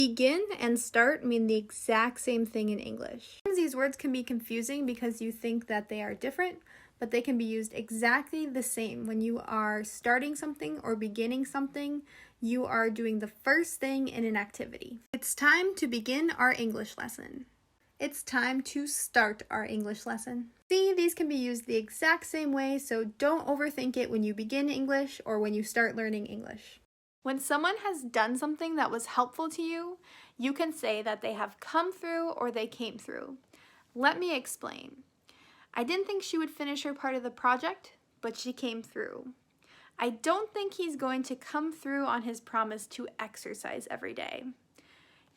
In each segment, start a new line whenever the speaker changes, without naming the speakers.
Begin and start mean the exact same thing in English. These words can be confusing because you think that they are different, but they can be used exactly the same. When you are starting something or beginning something, you are doing the first thing in an activity. It's time to begin our English lesson. It's time to start our English lesson. See, these can be used the exact same way, so don't overthink it when you begin English or when you start learning English. When someone has done something that was helpful to you, you can say that they have come through or they came through. Let me explain. I didn't think she would finish her part of the project, but she came through. I don't think he's going to come through on his promise to exercise every day.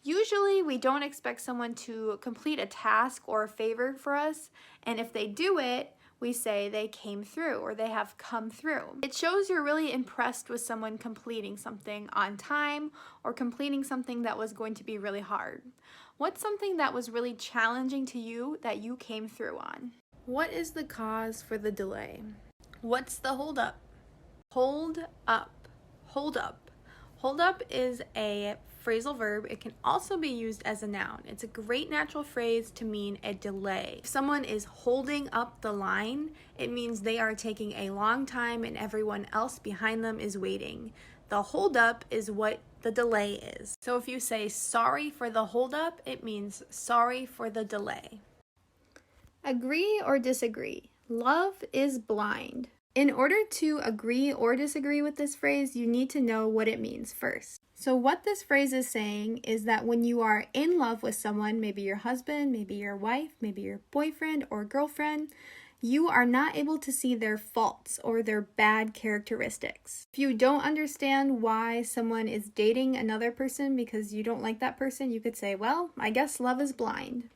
Usually, we don't expect someone to complete a task or a favor for us, and if they do it, we say they came through or they have come through. It shows you're really impressed with someone completing something on time or completing something that was going to be really hard. What's something that was really challenging to you that you came through on? What is the cause for the delay? What's the hold up? Hold up. Hold up. Hold up is a phrasal verb. It can also be used as a noun. It's a great natural phrase to mean a delay. If someone is holding up the line, it means they are taking a long time and everyone else behind them is waiting. The hold up is what the delay is. So if you say sorry for the hold up, it means sorry for the delay. Agree or disagree. Love is blind. In order to agree or disagree with this phrase, you need to know what it means first. So what this phrase is saying is that when you are in love with someone, maybe your husband, maybe your wife, maybe your boyfriend or girlfriend, you are not able to see their faults or their bad characteristics. If you don't understand why someone is dating another person because you don't like that person, you could say, well, I guess love is blind.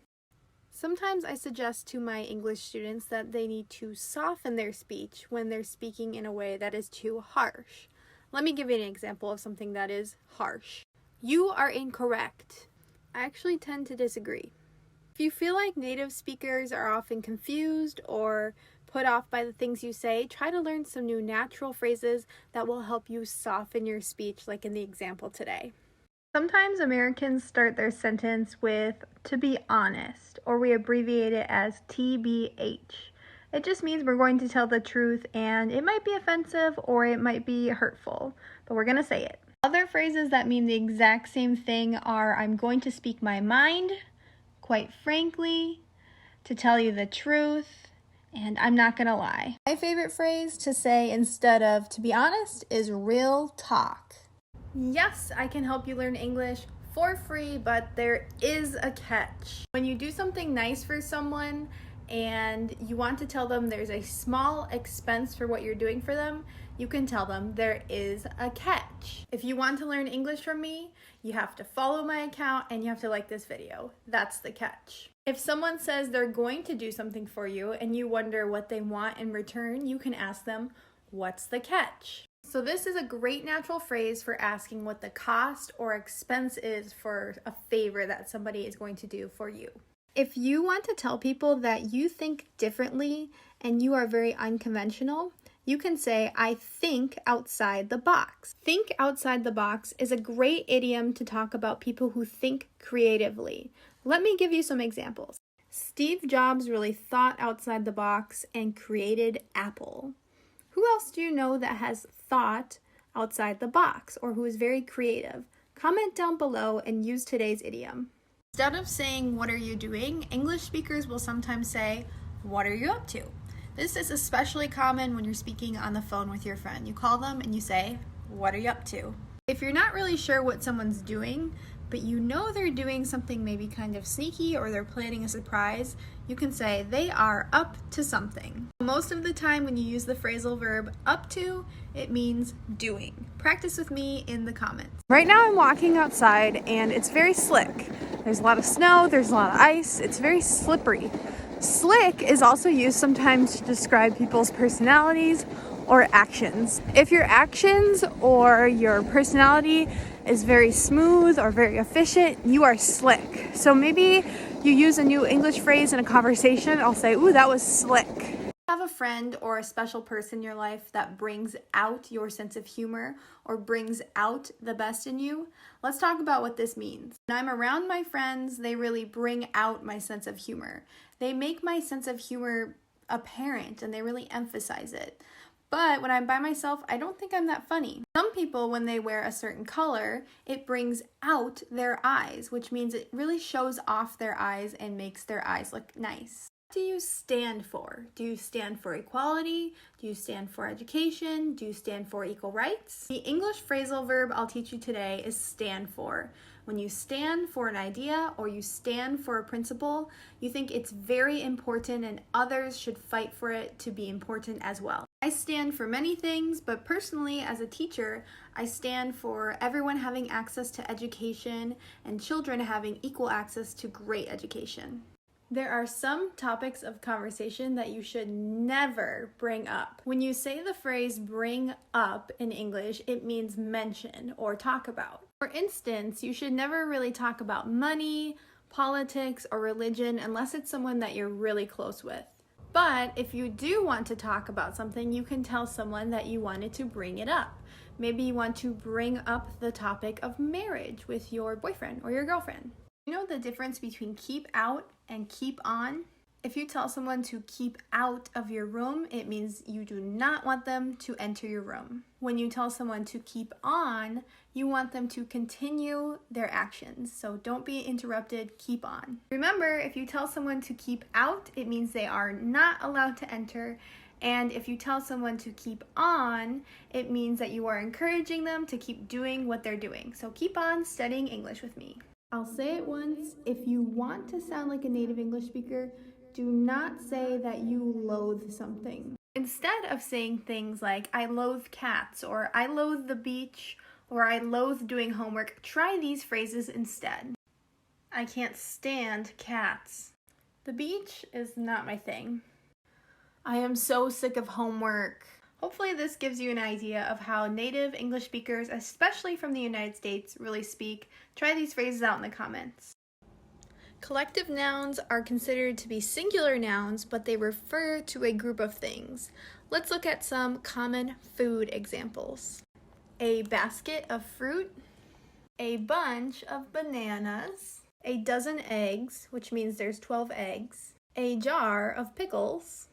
Sometimes I suggest to my English students that they need to soften their speech when they're speaking in a way that is too harsh. Let me give you an example of something that is harsh. You are incorrect. I actually tend to disagree. If you feel like native speakers are often confused or put off by the things you say, try to learn some new natural phrases that will help you soften your speech, like in the example today. Sometimes Americans start their sentence with "to be honest," or we abbreviate it as TBH. It just means we're going to tell the truth, and it might be offensive or it might be hurtful, but we're going to say it. Other phrases that mean the exact same thing are "I'm going to speak my mind," "quite frankly," "to tell you the truth," and "I'm not going to lie." My favorite phrase to say instead of "to be honest" is "real talk." Yes, I can help you learn English for free, but there is a catch. When you do something nice for someone and you want to tell them there's a small expense for what you're doing for them, you can tell them there is a catch. If you want to learn English from me, you have to follow my account and you have to like this video. That's the catch. If someone says they're going to do something for you and you wonder what they want in return, you can ask them, what's the catch? So this is a great natural phrase for asking what the cost or expense is for a favor that somebody is going to do for you. If you want to tell people that you think differently and you are very unconventional, you can say, I think outside the box. Think outside the box is a great idiom to talk about people who think creatively. Let me give you some examples. Steve Jobs really thought outside the box and created Apple. Who else do you know that has thought outside the box or who is very creative? Comment down below and use today's idiom. Instead of saying, what are you doing? English speakers will sometimes say, what are you up to? This is especially common when you're speaking on the phone with your friend. You call them and you say, what are you up to? If you're not really sure what someone's doing, but you know they're doing something maybe kind of sneaky or they're planning a surprise, you can say they are up to something. Most of the time when you use the phrasal verb up to, it means doing. Practice with me in the comments. Right now I'm walking outside and it's very slick. There's a lot of snow, there's a lot of ice, it's very slippery. Slick is also used sometimes to describe people's personalities or actions. If your actions or your personality is very smooth or very efficient, you are slick. So maybe you use a new English phrase in a conversation. I'll say, ooh, that was slick. Have a friend or a special person in your life that brings out your sense of humor or brings out the best in you? Let's talk about what this means. When I'm around my friends, they really bring out my sense of humor. They make my sense of humor apparent and they really emphasize it. But when I'm by myself, I don't think I'm that funny. Some people, when they wear a certain color, it brings out their eyes, which means it really shows off their eyes and makes their eyes look nice. What do you stand for? Do you stand for equality? Do you stand for education? Do you stand for equal rights? The English phrasal verb I'll teach you today is stand for. When you stand for an idea or you stand for a principle, you think it's very important and others should fight for it to be important as well. I stand for many things, but personally as a teacher, I stand for everyone having access to education and children having equal access to great education. There are some topics of conversation that you should never bring up. When you say the phrase bring up in English, it means mention or talk about. For instance, you should never really talk about money, politics, or religion unless it's someone that you're really close with. But if you do want to talk about something, you can tell someone that you wanted to bring it up. Maybe you want to bring up the topic of marriage with your boyfriend or your girlfriend. You know the difference between keep out and keep on? If you tell someone to keep out of your room, it means you do not want them to enter your room. When you tell someone to keep on, you want them to continue their actions. So don't be interrupted, keep on. Remember, if you tell someone to keep out, it means they are not allowed to enter. And if you tell someone to keep on, it means that you are encouraging them to keep doing what they're doing. So keep on studying English with me. I'll say it once. If you want to sound like a native English speaker, do not say that you loathe something. Instead of saying things like, I loathe cats, or I loathe the beach, or I loathe doing homework, try these phrases instead. I can't stand cats. The beach is not my thing. I am so sick of homework. Hopefully this gives you an idea of how native English speakers, especially from the United States, really speak. Try these phrases out in the comments. Collective nouns are considered to be singular nouns, but they refer to a group of things. Let's look at some common food examples. A basket of fruit, a bunch of bananas, a dozen eggs, which means there's 12 eggs, a jar of pickles,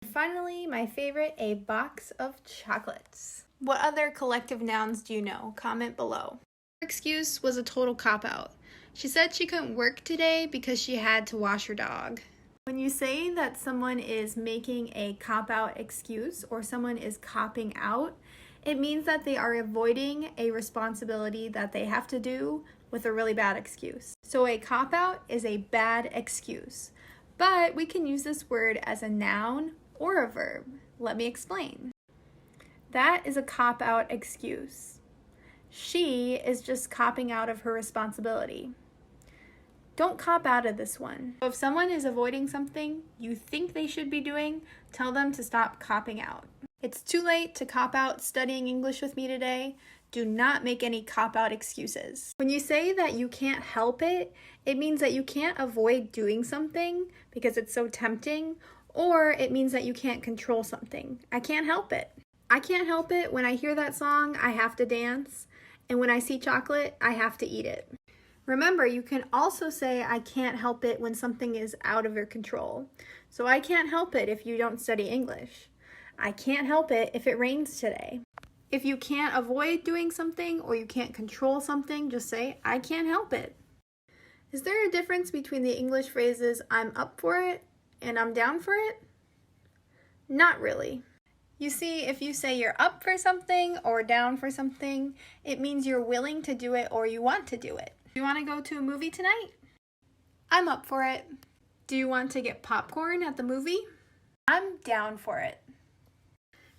and finally, my favorite, a box of chocolates. What other collective nouns do you know? Comment below. Her excuse was a total cop-out. She said she couldn't work today because she had to wash her dog. When you say that someone is making a cop-out excuse or someone is copping out, it means that they are avoiding a responsibility that they have to do with a really bad excuse. So a cop-out is a bad excuse, but we can use this word as a noun or a verb. Let me explain. That is a cop-out excuse. She is just copping out of her responsibility. Don't cop out of this one. So if someone is avoiding something you think they should be doing, tell them to stop copping out. It's too late to cop out studying English with me today. Do not make any cop-out excuses. When you say that you can't help it, it means that you can't avoid doing something because it's so tempting, or it means that you can't control something. I can't help it. I can't help it when I hear that song, I have to dance, and when I see chocolate, I have to eat it. Remember, you can also say I can't help it when something is out of your control. So I can't help it if you don't study English. I can't help it if it rains today. If you can't avoid doing something or you can't control something, just say, I can't help it. Is there a difference between the English phrases I'm up for it and I'm down for it? Not really. You see, if you say you're up for something or down for something, it means you're willing to do it or you want to do it. Do you want to go to a movie tonight? I'm up for it. Do you want to get popcorn at the movie? I'm down for it.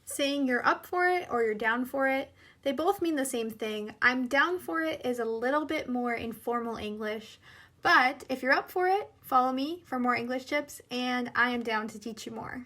Saying you're up for it or you're down for it, they both mean the same thing. I'm down for it is a little bit more informal English, but if you're up for it, follow me for more English tips, and I am down to teach you more.